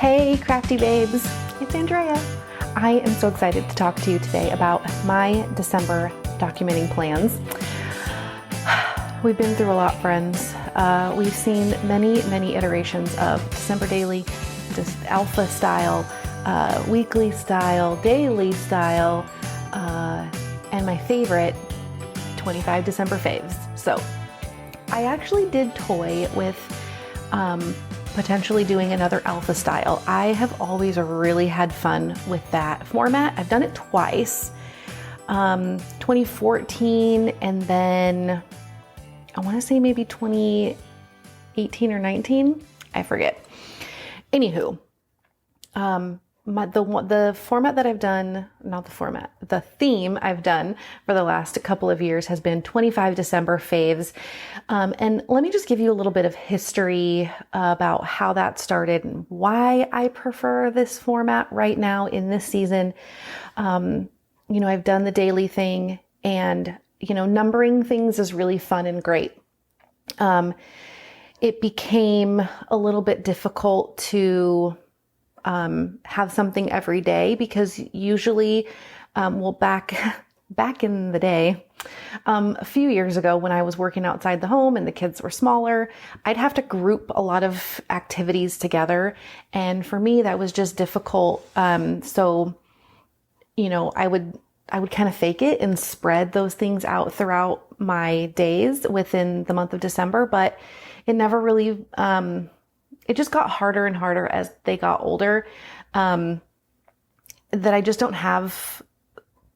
Hey, crafty babes, it's Andrea. I am so excited to talk to you today about my December documenting plans. We've been through a lot, friends. We've seen many iterations of December daily, just alpha style, weekly style, daily style, and my favorite, 25 December faves. So I actually did toy with potentially doing another alpha style. I have always really had fun with that format. I've done it twice, 2014 and then I want to say maybe 2018 or 19. I forget. Anywho, the format that I've done, the theme I've done for the last couple of years has been 25 December faves. And let me just give you a little bit of history about how that started and why I prefer this format right now in this season. I've done the daily thing and, numbering things is really fun and great. It became a little bit difficult to have something every day because usually, back in the day, a few years ago when I was working outside the home and the kids were smaller, I'd have to group a lot of activities together. And for me, that was just difficult. So I would kind of fake it and spread those things out throughout my days within the month of December, but it never really, it just got harder and harder as they got older, that I just don't have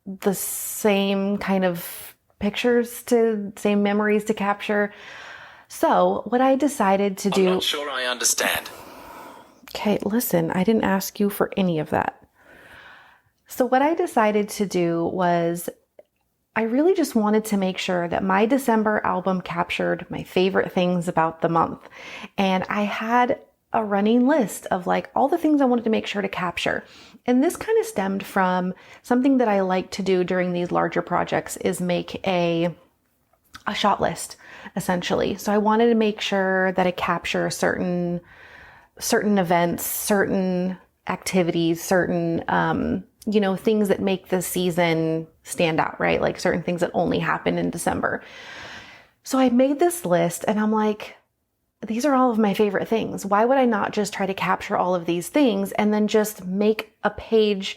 the same kind of same memories to capture. So what I decided to do... I'm not sure I understand. Okay, listen, I didn't ask you for any of that. So what I decided to do was I really just wanted to make sure that my December album captured my favorite things about the month. And I had a running list of all the things I wanted to make sure to capture. And this kind of stemmed from something that I like to do during these larger projects is make a shot list, essentially. So I wanted to make sure that I capture certain events, certain activities, certain, things that make the season stand out, right? Like certain things that only happen in December. So I made this list and I'm like, these are all of my favorite things. Why would I not just try to capture all of these things and then just make a page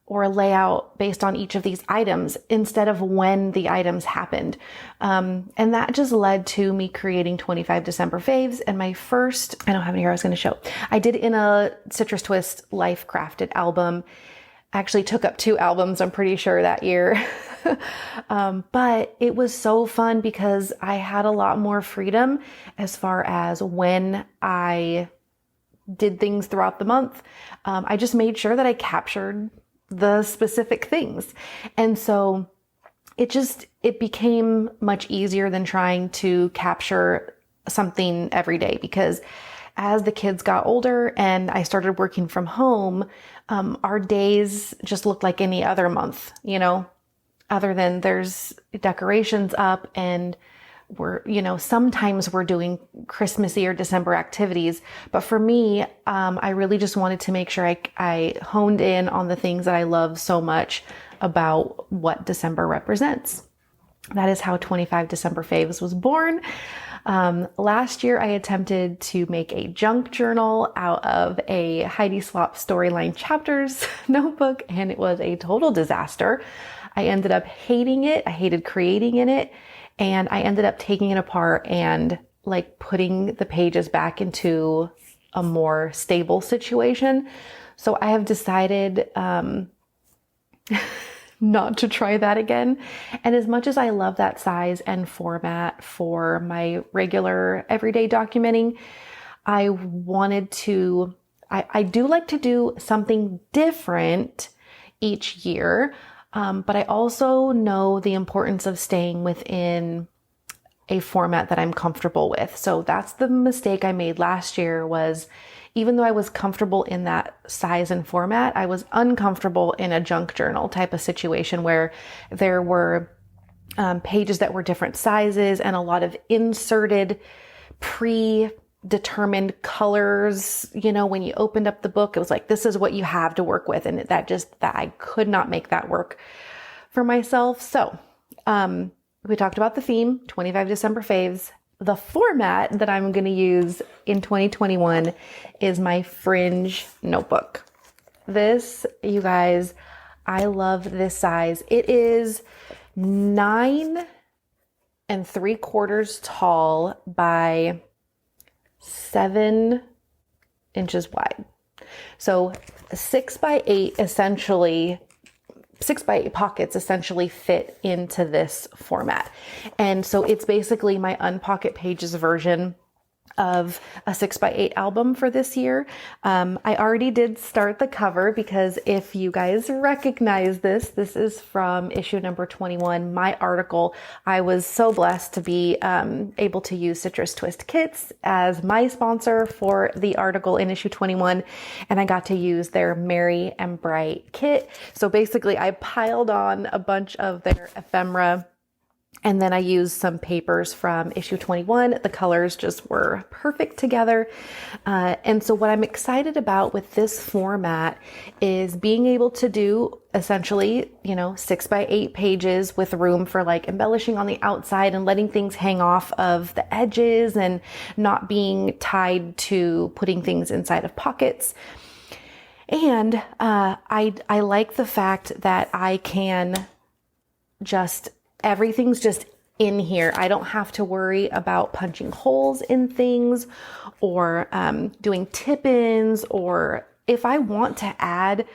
or a layout based on each of these items instead of when the items happened? And that just led to me creating 25 December faves. And my first, I don't have any here I was going to show. I did in a Citrus Twist Life Crafted album. I actually took up 2 albums, I'm pretty sure, that year. But it was so fun because I had a lot more freedom as far as when I did things throughout the month. I just made sure that I captured the specific things. And so it became much easier than trying to capture something every day, because as the kids got older and I started working from home, our days just looked like any other month, other than there's decorations up and sometimes we're doing Christmassy or December activities. But for me, I really just wanted to make sure I honed in on the things that I love so much about what December represents. That is how 25 December Faves was born. Last year, I attempted to make a junk journal out of a Heidi Swap Storyline Chapters notebook, and it was a total disaster. I ended up hating it. I hated creating in it, and I ended up taking it apart and putting the pages back into a more stable situation. So I have decided not to try that again. And as much as I love that size and format for my regular everyday documenting, I do like to do something different each year. But I also know the importance of staying within a format that I'm comfortable with. So that's the mistake I made last year, was even though I was comfortable in that size and format, I was uncomfortable in a junk journal type of situation where there were pages that were different sizes and a lot of inserted determined colors. You know, when you opened up the book, it was like, this is what you have to work with. And that I could not make that work for myself. So, we talked about the theme, 25 December Faves. The format that I'm going to use in 2021 is my Fringe notebook. This, you guys, I love this size. It is 9 3/4 tall by 7 inches wide. So 6 by 8 essentially, 6 by 8 pockets essentially fit into this format. And so it's basically my Unpocket Pages version of a 6 by 8 album for this year. I already did start the cover because if you guys recognize this is from issue number 21, my article. I was so blessed to be able to use Citrus Twist Kits as my sponsor for the article in issue 21, and I got to use their Merry and Bright kit. So basically I piled on a bunch of their ephemera, and then I used some papers from issue 21. The colors just were perfect together. And so what I'm excited about with this format is being able to do essentially, 6 by 8 pages with room for like embellishing on the outside and letting things hang off of the edges and not being tied to putting things inside of pockets. And I like the fact that I can everything's just in here. I don't have to worry about punching holes in things or doing tip-ins, or if I want to add,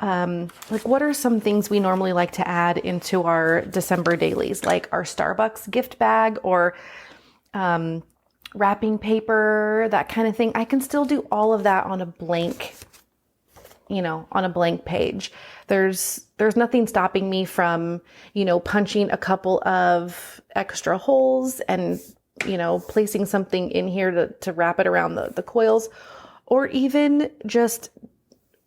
what are some things we normally like to add into our December dailies, like our Starbucks gift bag or wrapping paper, that kind of thing. I can still do all of that on a blank page. There's nothing stopping me from, punching a couple of extra holes and, placing something in here to wrap it around the coils, or even just,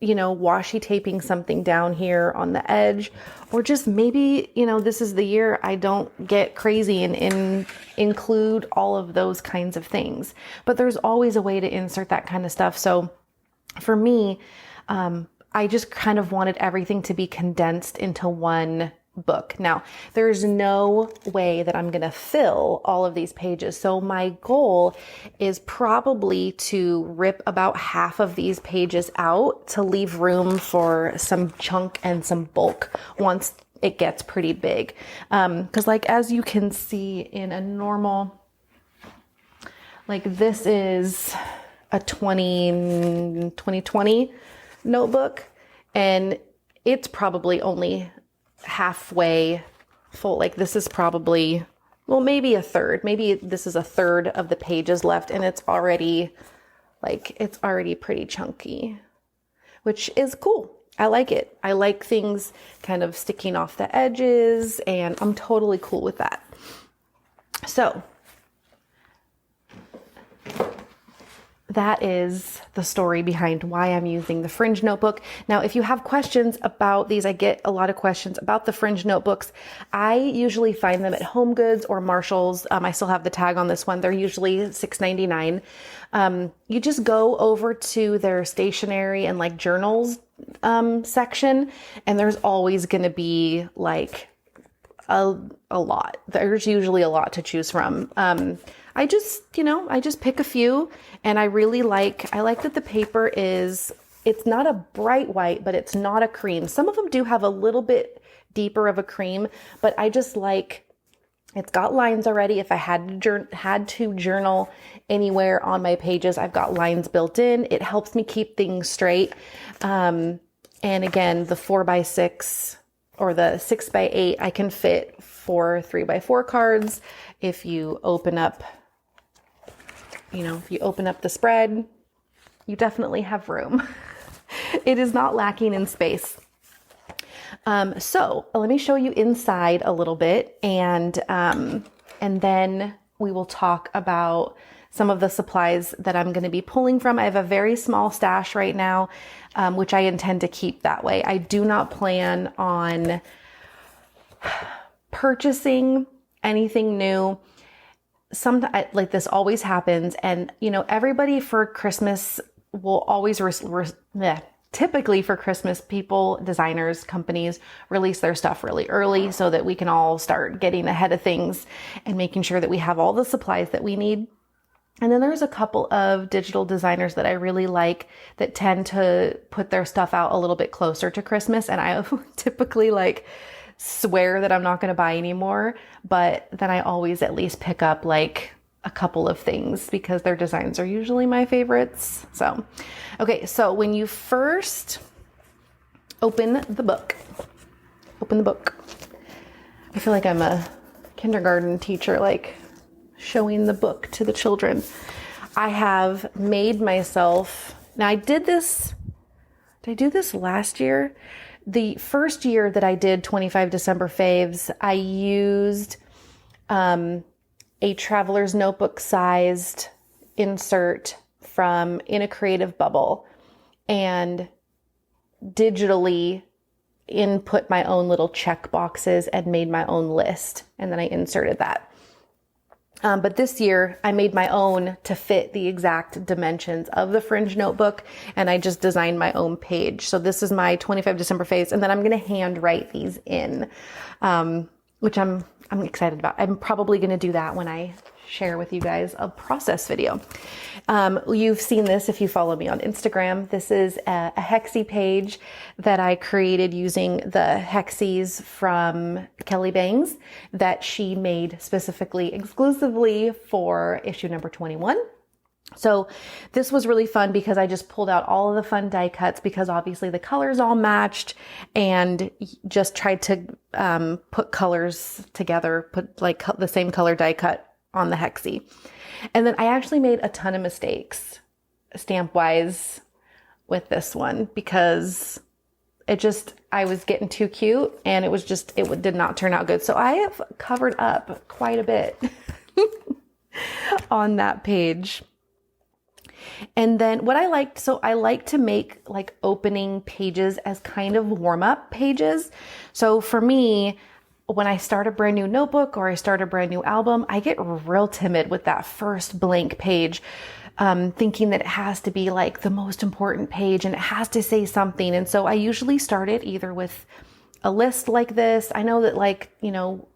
washi taping something down here on the edge, or just maybe, this is the year I don't get crazy and include all of those kinds of things, but there's always a way to insert that kind of stuff. So for me, I just kind of wanted everything to be condensed into one book. Now, there's no way that I'm going to fill all of these pages. So my goal is probably to rip about half of these pages out to leave room for some chunk and some bulk once it gets pretty big. Because as you can see in a normal, this is a 2020 notebook, and it's probably only halfway full. This is probably, maybe a third. Maybe this is a third of the pages left, and it's already pretty chunky, which is cool. I like it. I like things kind of sticking off the edges, and I'm totally cool with that. So that is the story behind why I'm using the Fringe notebook. Now, if you have questions about these, I get a lot of questions about the Fringe notebooks. I usually find them at HomeGoods or Marshall's. I still have the tag on this one. They're usually $6.99. You just go over to their stationery and journals section, and there's always going to be a lot. There's usually a lot to choose from. I just pick a few, and I like that the paper it's not a bright white, but it's not a cream. Some of them do have a little bit deeper of a cream, but I just it's got lines already. If I had to journal anywhere on my pages, I've got lines built in. It helps me keep things straight. And again, the 4x6 or the 6x8, I can fit 4 3x4 cards. If you open up, the spread, you definitely have room. It is not lacking in space. So let me show you inside a little bit, and then we will talk about some of the supplies that I'm going to be pulling from. I have a very small stash right now, which I intend to keep that way. I do not plan on purchasing anything new like this always happens. And, everybody for Christmas will always, typically for Christmas, people, designers, companies release their stuff really early so that we can all start getting ahead of things and making sure that we have all the supplies that we need. And then there's a couple of digital designers that I really like that tend to put their stuff out a little bit closer to Christmas. And I typically swear that I'm not going to buy anymore, but then I always at least pick up a couple of things because their designs are usually my favorites. So, okay. So when you first open the book, I feel like I'm a kindergarten teacher, showing the book to the children. I have made myself, now I do this last year? The first year that I did 25 December Faves, I used a traveler's notebook sized insert from In a Creative Bubble and digitally input my own little check boxes and made my own list. And then I inserted that. But this year I made my own to fit the exact dimensions of the Fringe notebook, and I just designed my own page. So this is my 25 December Faves, and then I'm going to hand write these in, which I'm excited about. I'm probably going to do that when I share with you guys a process video. You've seen this if you follow me on Instagram. This is a hexie page that I created using the hexies from Kelly Bangs that she made specifically, exclusively for issue number 21. So this was really fun because I just pulled out all of the fun die cuts because obviously the colors all matched, and just tried to put colors together, put the same color die cut on the hexie. And then I actually made a ton of mistakes stamp wise with this one because I was getting too cute and it did not turn out good. So I have covered up quite a bit on that page. And then what I like to make opening pages as kind of warm up pages. So for me, when I start a brand new notebook or I start a brand new album, I get real timid with that first blank page, thinking that it has to be the most important page and it has to say something. And so I usually start it either with a list like this. I know that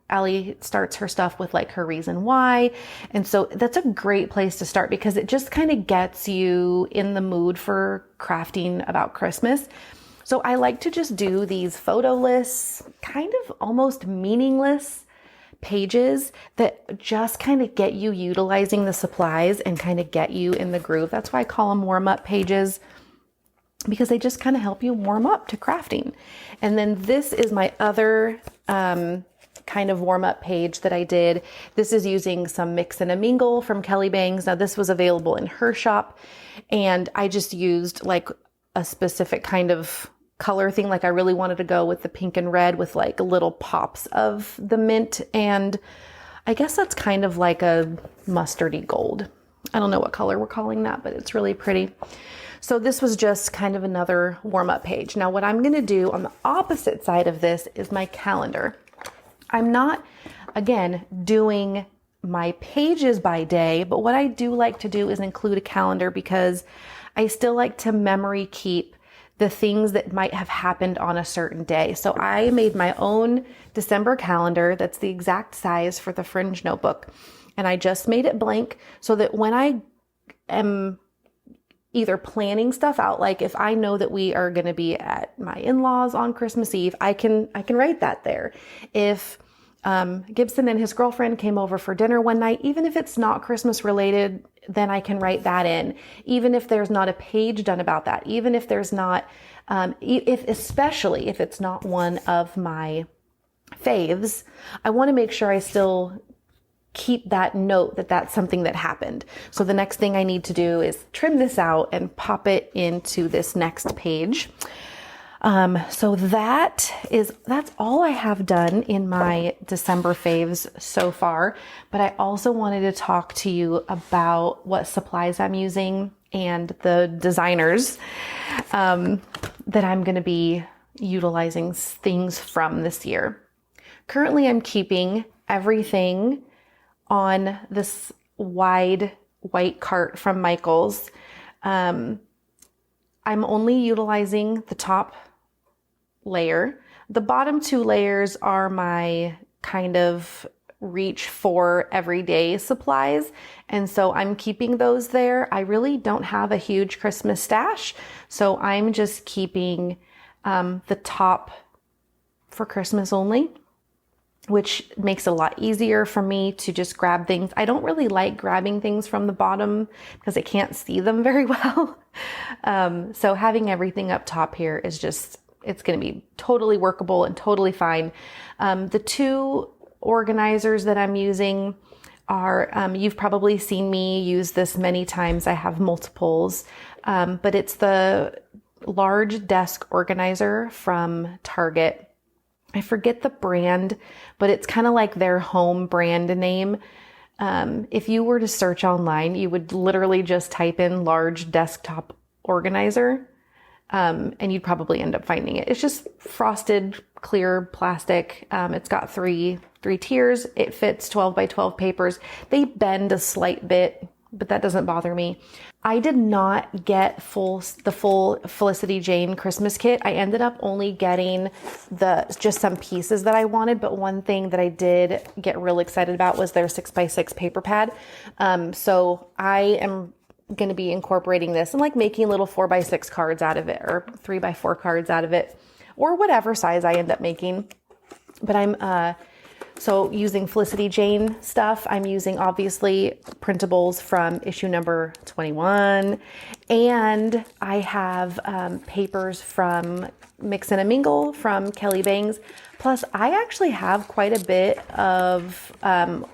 Allie starts her stuff with her reason why. And so that's a great place to start because it just kind of gets you in the mood for crafting about Christmas. So I like to just do these photo lists, kind of almost meaningless pages that just kind of get you utilizing the supplies and kind of get you in the groove. That's why I call them warm up pages, because they just kind of help you warm up to crafting. And then this is my other kind of warm up page that I did. This is using some Mix and a Mingle from Kelly Bangs. Now this was available in her shop, and I just used a specific kind of color thing. I really wanted to go with the pink and red with little pops of the mint. And I guess that's kind of like a mustardy gold. I don't know what color we're calling that, but it's really pretty. So this was just kind of another warm up page. Now what I'm going to do on the opposite side of this is my calendar. I'm not, again, doing my pages by day, but what I do like to do is include a calendar because I still like to memory keep the things that might have happened on a certain day. So I made my own December calendar that's the exact size for the Fringe notebook. And I just made it blank so that when I am either planning stuff out, if I know that we are going to be at my in-laws on Christmas Eve, I can write that there. If Gibson and his girlfriend came over for dinner one night, even if it's not Christmas related, then I can write that in. Even if there's not a page done about that, even if there's not, especially if it's not one of my faves, I want to make sure I still keep that note that that's something that happened. So the next thing I need to do is trim this out and pop it into this next page. So that's all I have done in my December faves so far, but I also wanted to talk to you about what supplies I'm using and the designers, that I'm going to be utilizing things from this year. Currently, I'm keeping everything on this wide white cart from Michael's. I'm only utilizing the top layer. The bottom 2 layers are my kind of reach for everyday supplies. And so I'm keeping those there. I really don't have a huge Christmas stash. So I'm just keeping the top for Christmas only, which makes it a lot easier for me to just grab things. I don't really like grabbing things from the bottom because I can't see them very well. So having everything up top here is just, it's going to be totally workable and totally fine. The 2 organizers that I'm using are, you've probably seen me use this many times. I have multiples, but it's the large desk organizer from Target. I forget the brand, but it's kind of like their home brand name. If you were to search online, you would literally just type in large desktop organizer, and you'd probably end up finding it. It's just frosted clear plastic. It's got three tiers. It fits 12 by 12 papers. They bend a slight bit, but that doesn't bother me. I did not get the full Felicity Jane Christmas kit. I ended up only getting just some pieces that I wanted, but one thing that I did get real excited about was their 6x6 paper pad. So I am going to be incorporating this and like making little 4x6 cards out of it, or 3x4 cards out of it, or whatever size I end up making. But I'm so using Felicity Jane stuff. I'm using obviously printables from issue number 21, and I have papers from Mix and a Mingle from Kelly Bangs. Plus I actually have quite a bit of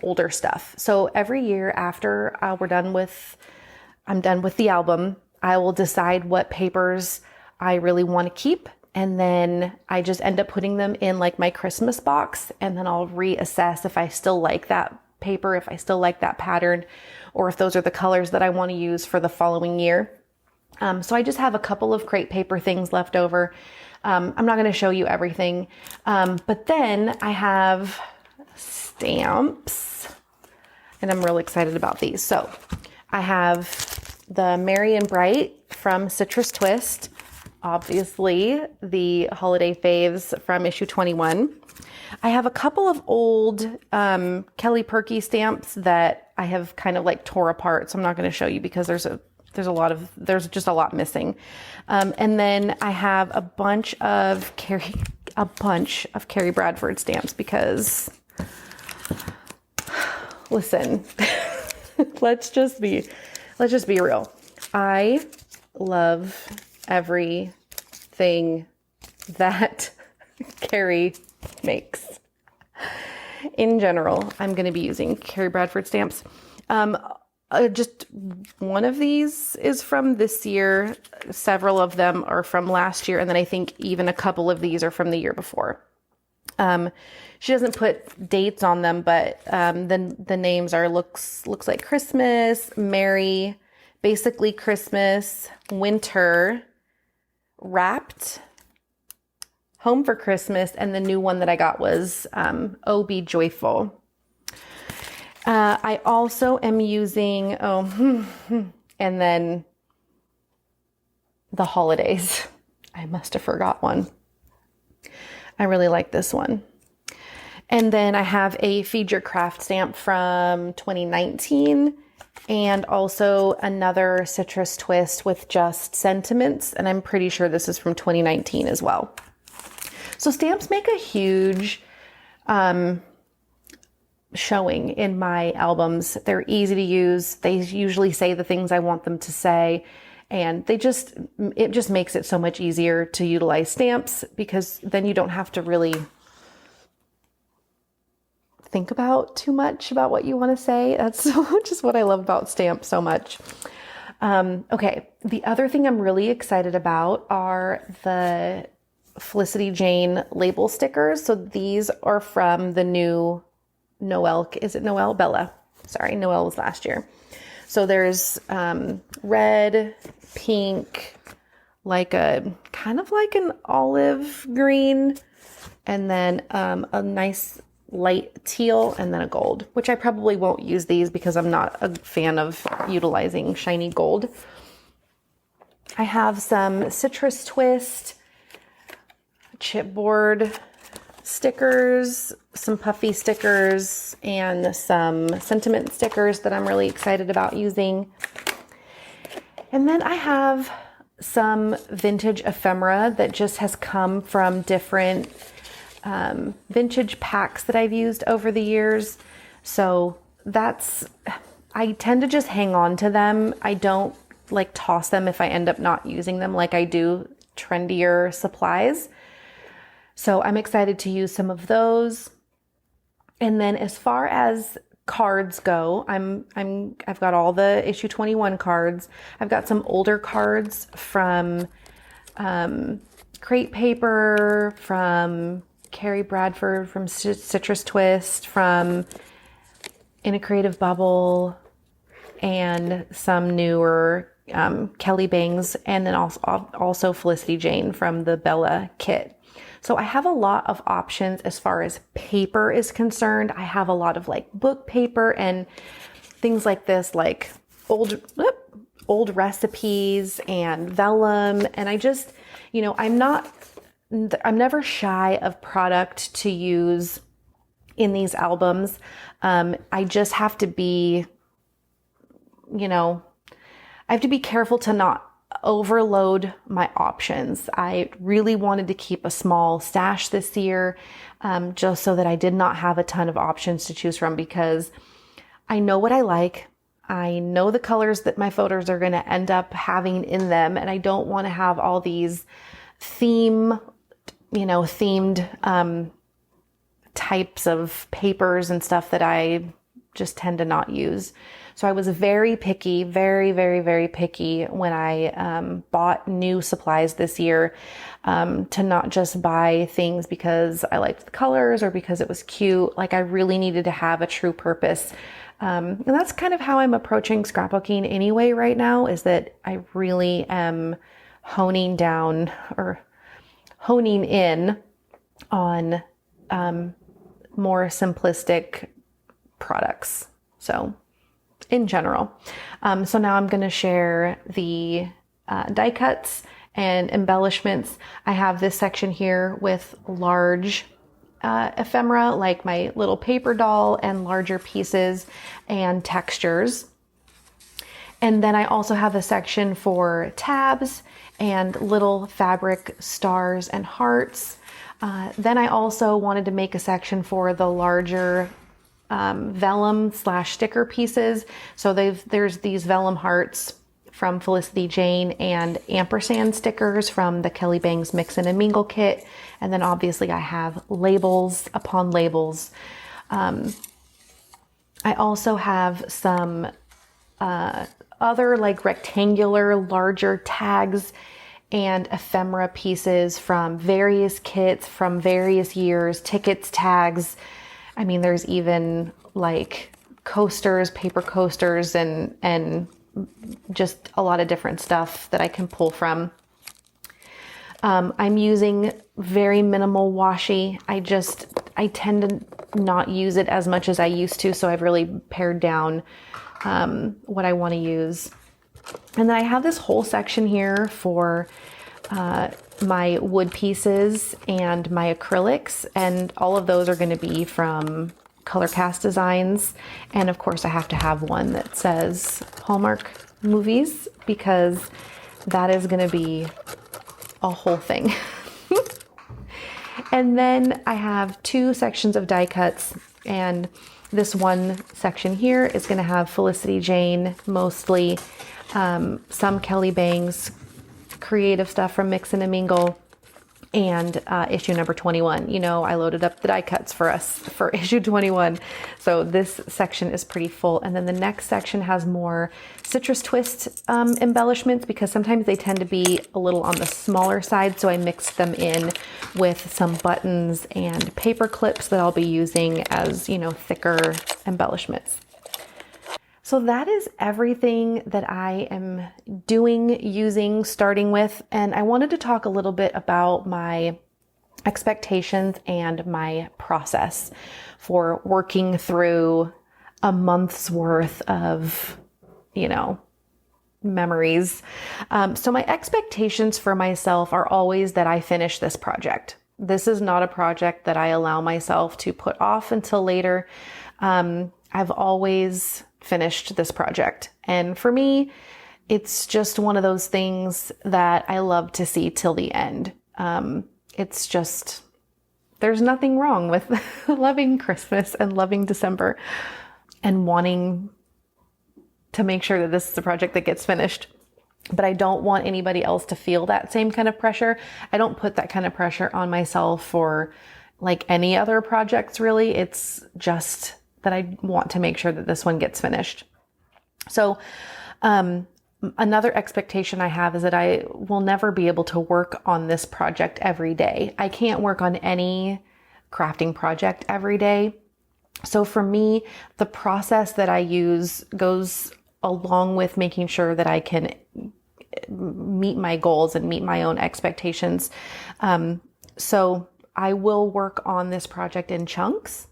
older stuff. So every year after I'm done with the album, I will decide what papers I really want to keep. And then I just end up putting them in like my Christmas box, and then I'll reassess if I still like that paper, if I still like that pattern, or if those are the colors that I want to use for the following year. So I just have a couple of crate paper things left over. I'm not going to show you everything. But then I have stamps, and I'm really excited about these. So I have the Merry and Bright from Citrus Twist. Obviously, the holiday faves from issue 21. I have a couple of old Kelly Perky stamps that I have kind of like tore apart, so I'm not going to show you because there's just a lot missing. And then I have a bunch of Carrie Bradford stamps because, listen, let's just be real. I love everything that Carrie makes. In general, I'm going to be using Carrie Bradford stamps. Just one of these is from this year. Several of them are from last year. And then I think even a couple of these are from the year before. She doesn't put dates on them, but the names are looks like Christmas, Merry, basically Christmas, Winter, Wrapped, Home for Christmas, and the new one that I got was Oh Be Joyful. I also am using, and then the holidays. I must have forgot one. I really like this one. And then I have a Feed Your Craft stamp from 2019, and also another Citrus Twist with just sentiments. And I'm pretty sure this is from 2019 as well. So stamps make a huge showing in my albums. They're easy to use. They usually say the things I want them to say. And it just makes it so much easier to utilize stamps, because then you don't have to really think about too much about what you want to say. That's just what I love about stamps so much. Okay. The other thing I'm really excited about are the Felicity Jane label stickers. So these are from the new Noel. Is it Noel? Bella. Sorry. Noel was last year. So there's red, pink, like a kind of like an olive green, and then a nice light teal, and then a gold, which I probably won't use these because I'm not a fan of utilizing shiny gold. I have some citrus twist, chipboard stickers, some puffy stickers, and some sentiment stickers that I'm really excited about using. And then I have some vintage ephemera that just has come from different vintage packs that I've used over the years. So I tend to just hang on to them. I don't like toss them if I end up not using them like I do trendier supplies. So I'm excited to use some of those. And then as far as cards go, I've got all the issue 21 cards. I've got some older cards from Crate Paper, from Carrie Bradford, from Citrus Twist, from In a Creative Bubble, and some newer Kelly Bangs, and then also Felicity Jane from the Bella kit. So I have a lot of options as far as paper is concerned. I have a lot of like book paper and things like this, like old recipes and vellum. And I just, I'm never shy of product to use in these albums. I just have to be, I have to be careful to not overload my options. I really wanted to keep a small stash this year, just so that I did not have a ton of options to choose from, because I know what I like. I know the colors that my photos are going to end up having in them. And I don't want to have all these themed types of papers and stuff that I just tend to not use. So I was very picky, very, very, very picky when I bought new supplies this year, to not just buy things because I liked the colors or because it was cute. Like I really needed to have a true purpose. And that's kind of how I'm approaching scrapbooking anyway right now, is that I really am honing in on more simplistic products. So in general. So now I'm going to share the die cuts and embellishments. I have this section here with large ephemera, like my little paper doll, and larger pieces and textures. And then I also have a section for tabs and little fabric stars and hearts. Then I also wanted to make a section for the larger vellum / sticker pieces. So there's these vellum hearts from Felicity Jane and ampersand stickers from the Kelly Bangs Mix and Mingle kit. And then obviously I have labels upon labels. I also have some other like rectangular larger tags and ephemera pieces from various kits from various years, tickets, tags. I mean, there's even like coasters, paper coasters, and just a lot of different stuff that I can pull from. I'm using very minimal washi. I tend to not use it as much as I used to, so I've really pared down what I want to use. And then I have this whole section here for my wood pieces and my acrylics, and all of those are going to be from Color Cast Designs. And of course I have to have one that says Hallmark Movies, because that is going to be a whole thing. And then I have two sections of die cuts, and this one section here is going to have Felicity Jane mostly, some Kelly Bangs creative stuff from Mix and Mingle, and issue number 21. I loaded up the die cuts for us for issue 21. So this section is pretty full. And then the next section has more citrus twist embellishments, because sometimes they tend to be a little on the smaller side. So I mixed them in with some buttons and paper clips that I'll be using as, thicker embellishments. So that is everything that I am doing, using, starting with. And I wanted to talk a little bit about my expectations and my process for working through a month's worth of, memories. So my expectations for myself are always that I finish this project. This is not a project that I allow myself to put off until later. I've always finished this project. And for me, it's just one of those things that I love to see till the end. It's just, there's nothing wrong with loving Christmas and loving December and wanting to make sure that this is a project that gets finished. But I don't want anybody else to feel that same kind of pressure. I don't put that kind of pressure on myself for like any other projects, really. It's just that I want to make sure that this one gets finished. So, another expectation I have is that I will never be able to work on this project every day. I can't work on any crafting project every day. So for me, the process that I use goes along with making sure that I can meet my goals and meet my own expectations. So I will work on this project in chunks,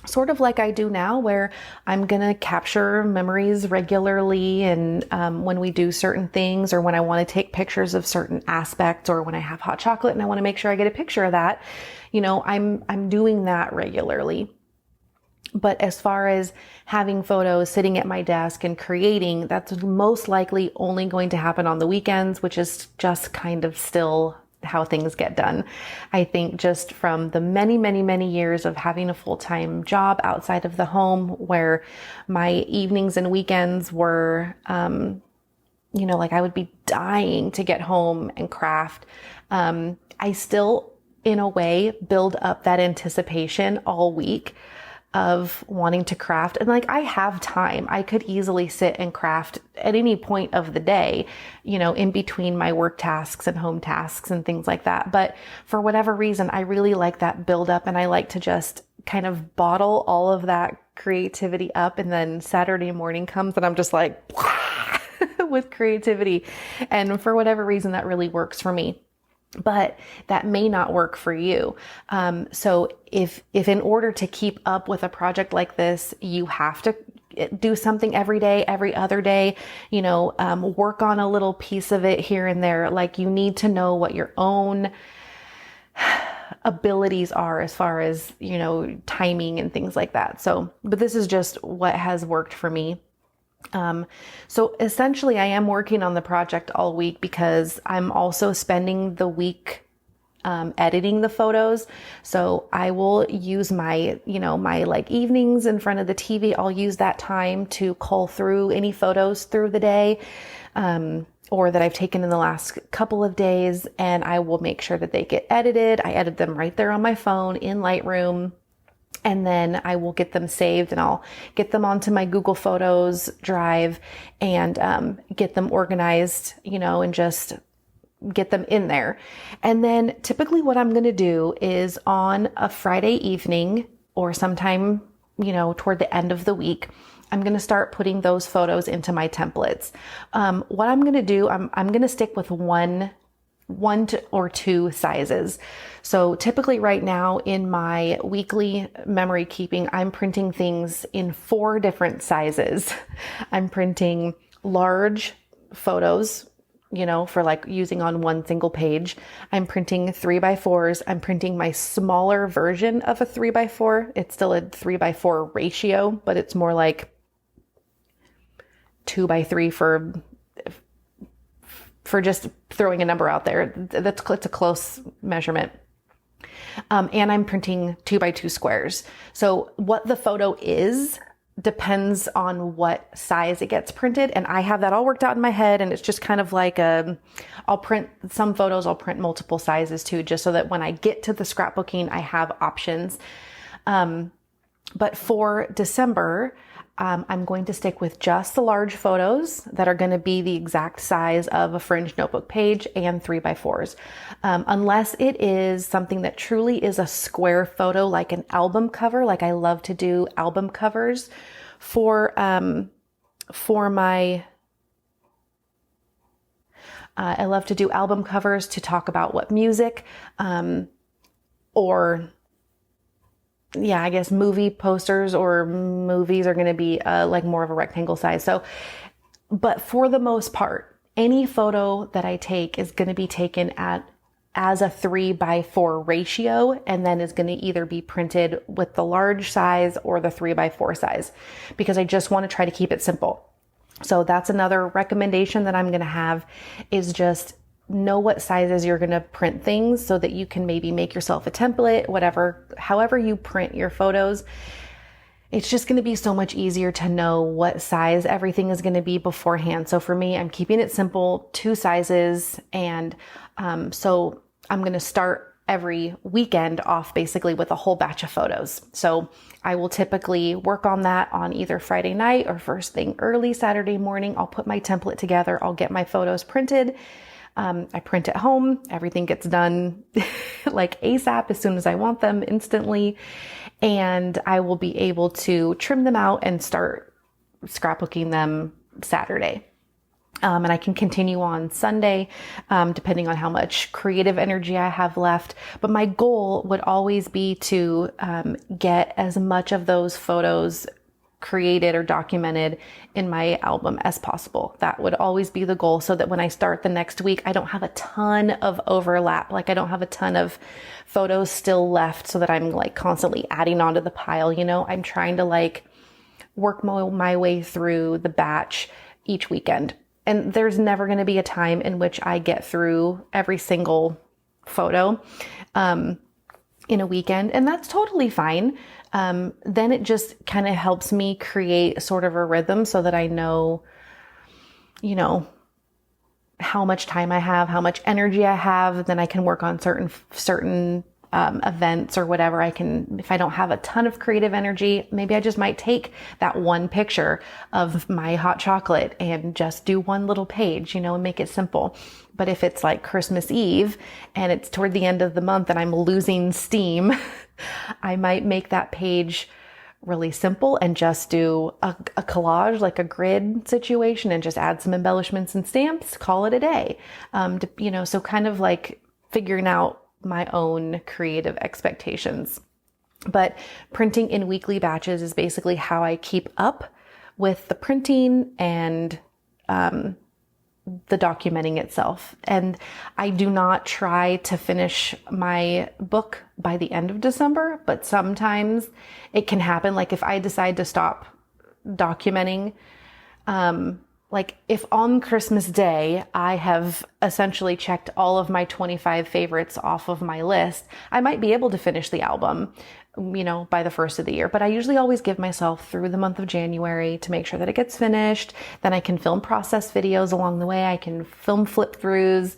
sort of like I do now, where I'm going to capture memories regularly. And when we do certain things, or when I want to take pictures of certain aspects, or when I have hot chocolate and I want to make sure I get a picture of that, I'm doing that regularly. But as far as having photos sitting at my desk and creating, that's most likely only going to happen on the weekends, which is just kind of still how things get done. I think just from the many, many, many years of having a full-time job outside of the home, where my evenings and weekends were, like I would be dying to get home and craft. I still, in a way, build up that anticipation all week of wanting to craft. And like, I have time. I could easily sit and craft at any point of the day, in between my work tasks and home tasks and things like that. But for whatever reason, I really like that build up, and I like to just kind of bottle all of that creativity up. And then Saturday morning comes and I'm just like with creativity. And for whatever reason, that really works for me. But that may not work for you. So if in order to keep up with a project like this, you have to do something every day, every other day, work on a little piece of it here and there. Like, you need to know what your own abilities are as far as, timing and things like that. So, but this is just what has worked for me. So essentially I am working on the project all week because I'm also spending the week, editing the photos. So I will use my, my like evenings in front of the TV. I'll use that time to cull through any photos through the day, or that I've taken in the last couple of days, and I will make sure that they get edited. I edit them right there on my phone in Lightroom. And then I will get them saved, and I'll get them onto my Google Photos drive and get them organized, and just get them in there. And then typically what I'm going to do is on a Friday evening, or sometime, toward the end of the week, I'm going to start putting those photos into my templates. What I'm going to do, I'm going to stick with one or two sizes. So typically right now in my weekly memory keeping, I'm printing things in 4 different sizes. I'm printing large photos, for like using on one single page. I'm printing 3x4s. I'm printing my smaller version of a 3x4. It's still a 3x4 ratio, but it's more like 2x3 for just throwing a number out there. It's a close measurement. And I'm printing 2x2 squares. So what the photo is depends on what size it gets printed. And I have that all worked out in my head. And it's just kind of like I'll print some photos, I'll print multiple sizes too, just so that when I get to the scrapbooking, I have options. But for December, I'm going to stick with just the large photos that are going to be the exact size of a Fringe notebook page and 3x4s. Unless it is something that truly is a square photo, like an album cover, like I love to do album covers for my, I love to do album covers to talk about what music, or yeah, I guess movie posters or movies are going to be like more of a rectangle size. So, but for the most part, any photo that I take is going to be taken as a 3:4 ratio, and then is going to either be printed with the large size or the 3:4 size, because I just want to try to keep it simple. So that's another recommendation that I'm going to have, is just know what sizes you're going to print things so that you can maybe make yourself a template, whatever, however you print your photos. It's just going to be so much easier to know what size everything is going to be beforehand. So for me, I'm keeping it simple, 2 sizes. And so I'm going to start every weekend off basically with a whole batch of photos. So I will typically work on that on either Friday night or first thing early Saturday morning. I'll put my template together. I'll get my photos printed. I print at home. Everything gets done like ASAP as soon as I want them, instantly. And I will be able to trim them out and start scrapbooking them Saturday. And I can continue on Sunday, depending on how much creative energy I have left. But my goal would always be to get as much of those photos created or documented in my album as possible. That would always be the goal, so that when I start the next week, I don't have a ton of overlap. Like I don't have a ton of photos still left so that I'm like constantly adding onto the pile. You know, I'm trying to like work my way through the batch each weekend. And there's never going to be a time in which I get through every single photo in a weekend. And that's totally fine. Then it just kind of helps me create sort of a rhythm so that I know, you know, how much time I have, how much energy I have. Then I can work on certain events or whatever. I can, if I don't have a ton of creative energy, maybe I just might take that one picture of my hot chocolate and just do one little page, you know, and make it simple. But if it's like Christmas Eve and it's toward the end of the month and I'm losing steam, I might make that page really simple and just do a collage, like a grid situation, and just add some embellishments and stamps, call it a day. You know, so kind of like figuring out my own creative expectations. But printing in weekly batches is basically how I keep up with the printing and the documenting itself. And I do not try to finish my book by the end of December, but sometimes it can happen. Like if I decide to stop documenting, like if on Christmas Day, I have essentially checked all of my 25 favorites off of my list, I might be able to finish the album, you know, by the first of the year. But I usually always give myself through the month of January to make sure that it gets finished. Then I can film process videos along the way. I can film flip throughs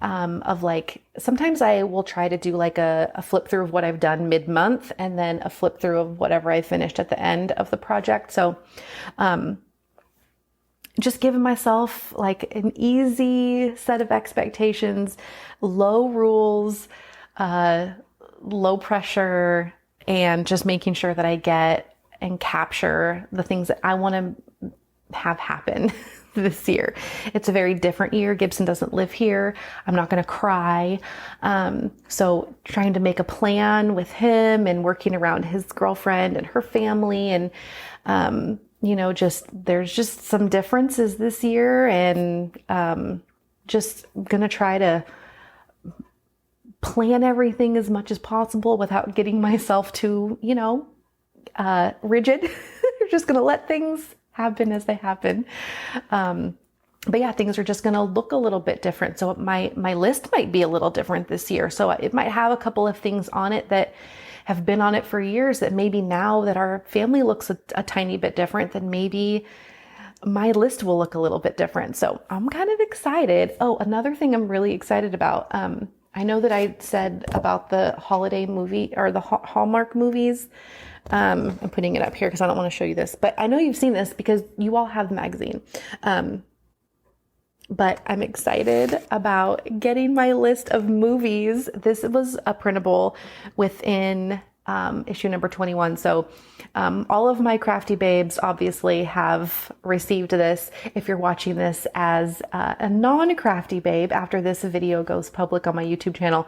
of like, sometimes I will try to do like a flip through of what I've done mid-month and then a flip through of whatever I finished at the end of the project. So, just giving myself like an easy set of expectations, low rules, low pressure, and just making sure that I get and capture the things that I want to have happen this year. It's a very different year. Gibson doesn't live here. I'm not going to cry. So trying to make a plan with him and working around his girlfriend and her family, and you know, there's just some differences this year, and just gonna try to plan everything as much as possible without getting myself too, you know, rigid. Just gonna let things happen as they happen. But yeah, things are just gonna look a little bit different. So my list might be a little different this year. So it might have a couple of things on it that have been on it for years that maybe now that our family looks a tiny bit different, then maybe my list will look a little bit different. So I'm kind of excited. Oh, another thing I'm really excited about. I know that I said about the holiday movie or the Hallmark movies. I'm putting it up here because I don't want to show you this, but I know you've seen this because you all have the magazine. But I'm excited about getting my list of movies. This was a printable within issue number 21. So all of my crafty babes obviously have received this. If you're watching this as a non-crafty babe after this video goes public on my YouTube channel,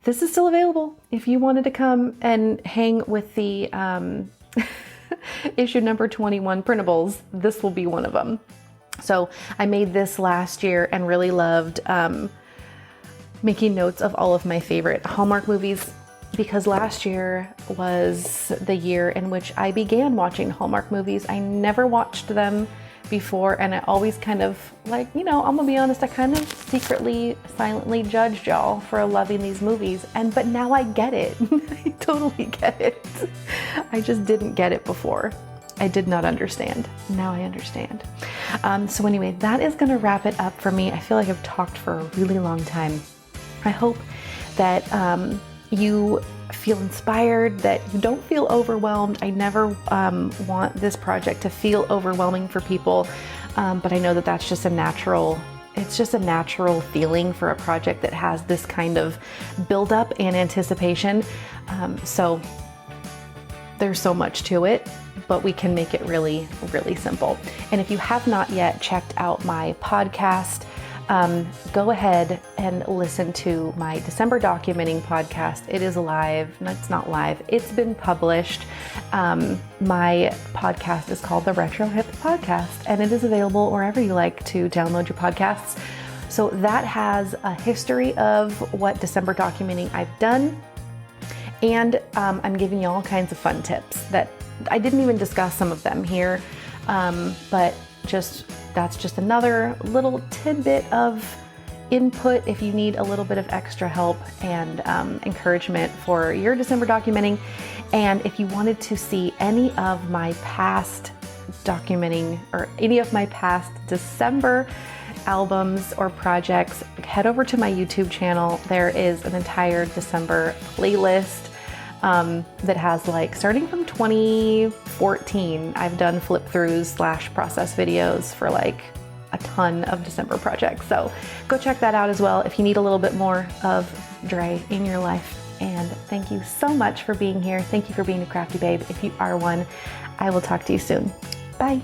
this is still available. If you wanted to come and hang with the issue number 21 printables, this will be one of them. So I made this last year and really loved making notes of all of my favorite Hallmark movies, because last year was the year in which I began watching Hallmark movies. I never watched them before, and I always kind of, like, I'm gonna be honest, I kind of secretly, silently judged y'all for loving these movies, but now I get it. I totally get it. I just didn't get it before. I did not understand. Now I understand. So anyway, that is gonna wrap it up for me. I feel like I've talked for a really long time. I hope that you feel inspired, that you don't feel overwhelmed. I never want this project to feel overwhelming for people, but I know that that's just it's just a natural feeling for a project that has this kind of buildup and anticipation. So there's so much to it, but we can make it really, really simple. And if you have not yet checked out my podcast, go ahead and listen to my December documenting podcast. It is live. No, it's not live. It's been published. My podcast is called the Retro Hip Podcast, and it is available wherever you like to download your podcasts. So that has a history of what December documenting I've done. And I'm giving you all kinds of fun tips that I didn't even discuss some of them here, but that's just another little tidbit of input if you need a little bit of extra help and encouragement for your December documenting. And if you wanted to see any of my past documenting or any of my past December albums or projects, head over to my YouTube channel. There is an entire December playlist that has, like, starting from 2014, I've done flip throughs / process videos for like a ton of December projects. So go check that out as well if you need a little bit more of Dre in your life. And thank you so much for being here. Thank you for being a crafty babe. If you are one, I will talk to you soon. Bye.